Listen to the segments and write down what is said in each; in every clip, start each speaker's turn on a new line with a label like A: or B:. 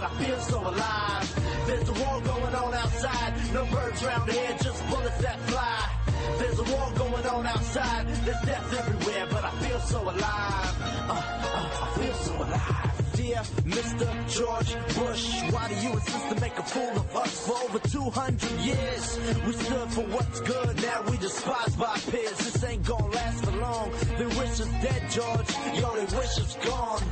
A: but I feel so alive. There's a war going on outside, no birds around here, just bullets that fly. There's a war going on outside, there's death everywhere, but I feel so alive. I feel so alive. Dear Mr. George Bush, why do you insist to make a fool of us? For over 200 years, we stood for what's good, now we despised by peers. This ain't gonna last for long. They wish us dead, George, yo, they wish us gone.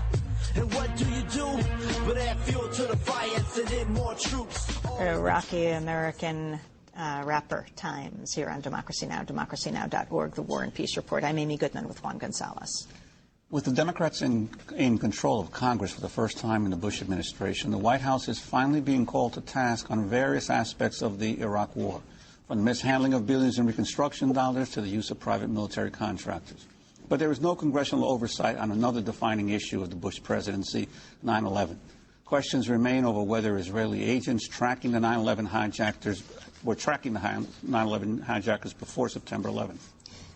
A: And what do you do but add fuel to the fire and send in more troops?
B: Iraqi-American rapper Times here on Democracy Now!, democracynow.org, The War and Peace Report. I'm Amy Goodman with Juan Gonzalez.
C: With the Democrats in control of Congress for the first time in the Bush administration, the White House is finally being called to task on various aspects of the Iraq war, from the mishandling of billions in reconstruction dollars to the use of private military contractors. But there is no congressional oversight on another defining issue of the Bush presidency, 9/11. Questions remain over whether Israeli agents tracking the 9/11 hijackers were tracking the 9/11 hijackers before September 11th.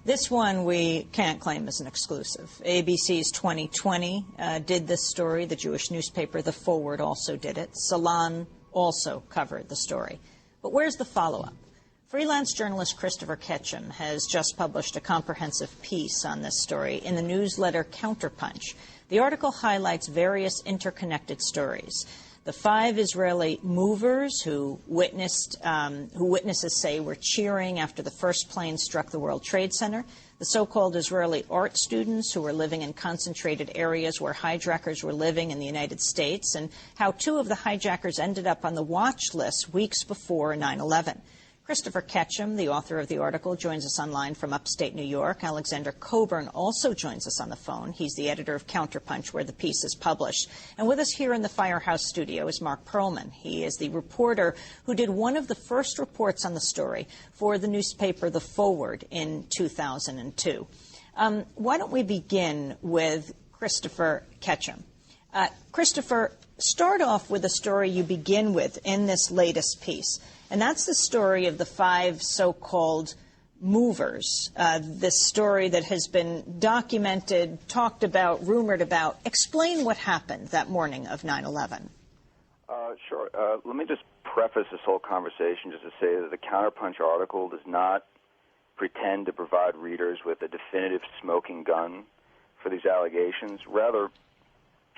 B: This one we can't claim as an exclusive. ABC's 2020 did this story. The Jewish newspaper The Forward also did it. Salon also covered the story. But where's the follow-up? Freelance journalist Christopher Ketchum has just published a comprehensive piece on this story in the newsletter Counterpunch. The article highlights various interconnected stories. The 5 Israeli movers who witnesses say were cheering after the first plane struck the World Trade Center, the so-called Israeli art students who were living in concentrated areas where hijackers were living in the United States, and how 2 of the hijackers ended up on the watch list weeks before 9/11. Christopher Ketchum, the author of the article, joins us online from upstate New York. Alexander Coburn also joins us on the phone. He's the editor of Counterpunch, where the piece is published. And with us here in the Firehouse studio is Mark Perlman. He is the reporter who did one of the first reports on the story for the newspaper The Forward in 2002. Why don't we begin with Christopher Ketchum? Christopher, start off with the story you begin with in this latest piece. And that's the story of the 5 so-called movers, this story that has been documented, talked about, rumored about. Explain what happened that morning of 9/11.
D: Sure. Let me just preface this whole conversation just to say that the Counterpunch article does not pretend to provide readers with a definitive smoking gun for these allegations. Rather,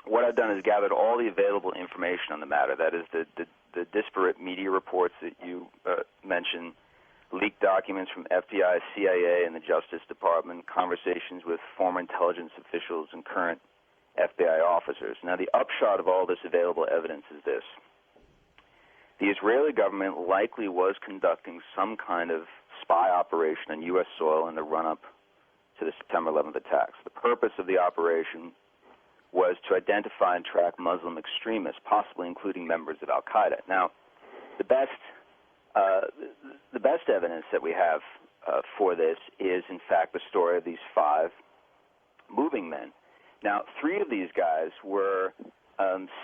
D: what I've done is gathered all the available information on the matter, that is the disparate media reports that you mentioned, leaked documents from FBI, CIA, and the Justice Department, conversations with former intelligence officials and current FBI officers. Now, the upshot of all this available evidence is this. The Israeli government likely was conducting some kind of spy operation on U.S. soil in the run-up to the September 11th attacks. The purpose of the operation was to identify and track Muslim extremists, possibly including members of al-Qaeda. Now, the best evidence that we have for this is, in fact, the story of these 5 moving men. Now, 3 of these guys were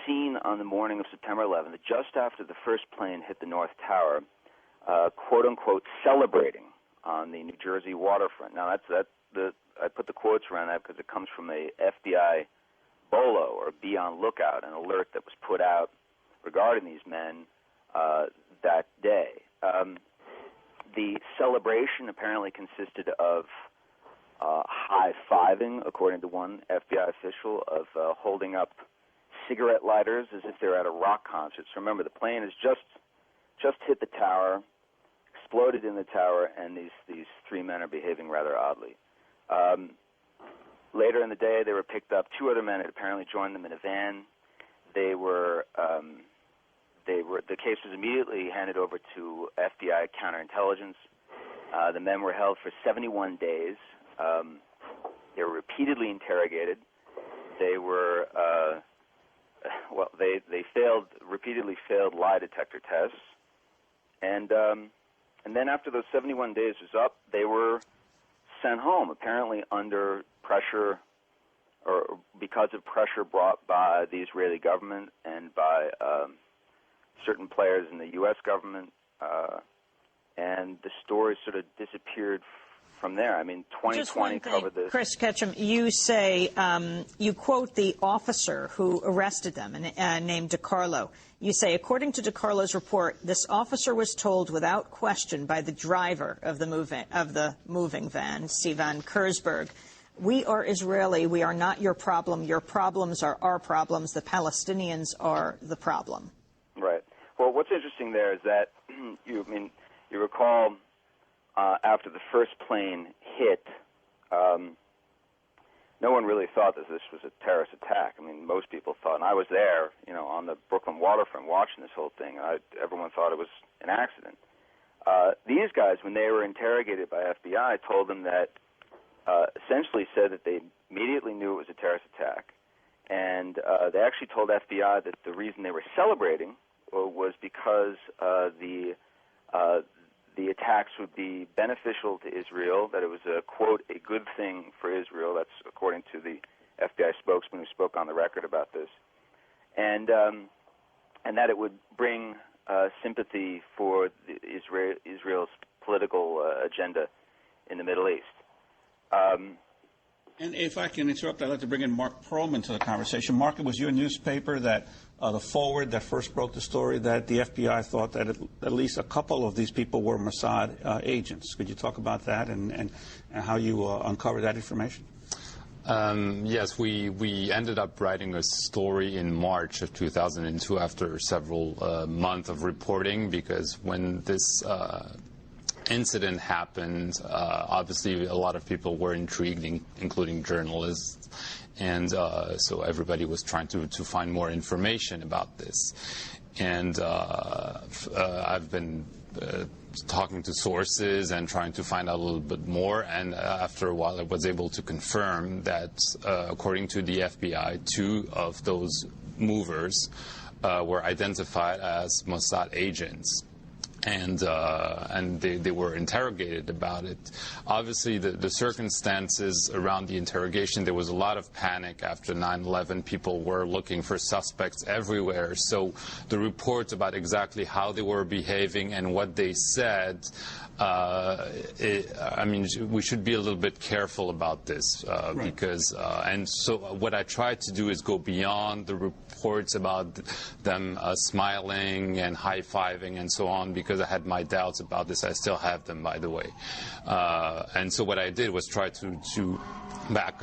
D: seen on the morning of September 11th, just after the first plane hit the North Tower, quote-unquote, celebrating on the New Jersey waterfront. Now, I put the quotes around that because it comes from a FBI BOLO, or Be on Lookout, an alert that was put out regarding these men that day. The celebration apparently consisted of high-fiving, according to one FBI official, of holding up cigarette lighters as if they're at a rock concert. So remember, the plane has just hit the tower, exploded in the tower, and these 3 men are behaving rather oddly. Later in the day, they were picked up. 2 other men had apparently joined them in a van. The case was immediately handed over to FBI counterintelligence. The men were held for 71 days. They were repeatedly interrogated. They were, they repeatedly failed lie detector tests. And then after those 71 days was up, they were sent home, apparently under pressure, or because of pressure brought by the Israeli government and by certain players in the U.S. government, and the story sort of disappeared from there. I mean, 2020 covered this.
B: Chris Ketchum, you say, you quote the officer who arrested them, named DiCarlo. You say, according to DiCarlo's report, this officer was told without question by the driver of the moving van, Sivan Kurzberg, we are Israeli, we are not your problem. Your problems are our problems. The Palestinians are the problem.
D: Right. Well, what's interesting there is that, you recall after the first plane hit, no one really thought that this was a terrorist attack. I mean, most people thought, and I was there, on the Brooklyn waterfront watching this whole thing, and everyone thought it was an accident. These guys, when they were interrogated by FBI, told them that, essentially said that they immediately knew it was a terrorist attack, and they actually told FBI that the reason they were celebrating was because the attacks would be beneficial to Israel, that it was a, quote, a good thing for Israel. That's according to the FBI spokesman who spoke on the record about this. And that it would bring sympathy for Israel's political agenda in the Middle East.
C: And if I can interrupt, I'd like to bring in Mark Perlman to the conversation. Mark, it was your newspaper that the forward that first broke the story that the FBI thought that at least a couple of these people were Mossad agents. Could you talk about that and how you uncovered that information?
E: Yes, we ended up writing a story in March of 2002 after several months of reporting, because when this incident happened, obviously a lot of people were intrigued, including journalists, and so everybody was trying to find more information about this. And I've been talking to sources and trying to find out a little bit more, and after a while I was able to confirm that according to the FBI, 2 of those movers were identified as Mossad agents. And they were interrogated about it. Obviously, the circumstances around the interrogation, there was a lot of panic after 9/11. People were looking for suspects everywhere. So the reports about exactly how they were behaving and what they said, we should be a little bit careful about this because, and so what I tried to do is go beyond the reports about them smiling and high-fiving and so on, because I had my doubts about this. I still have them, by the way. And so what I did was try to back up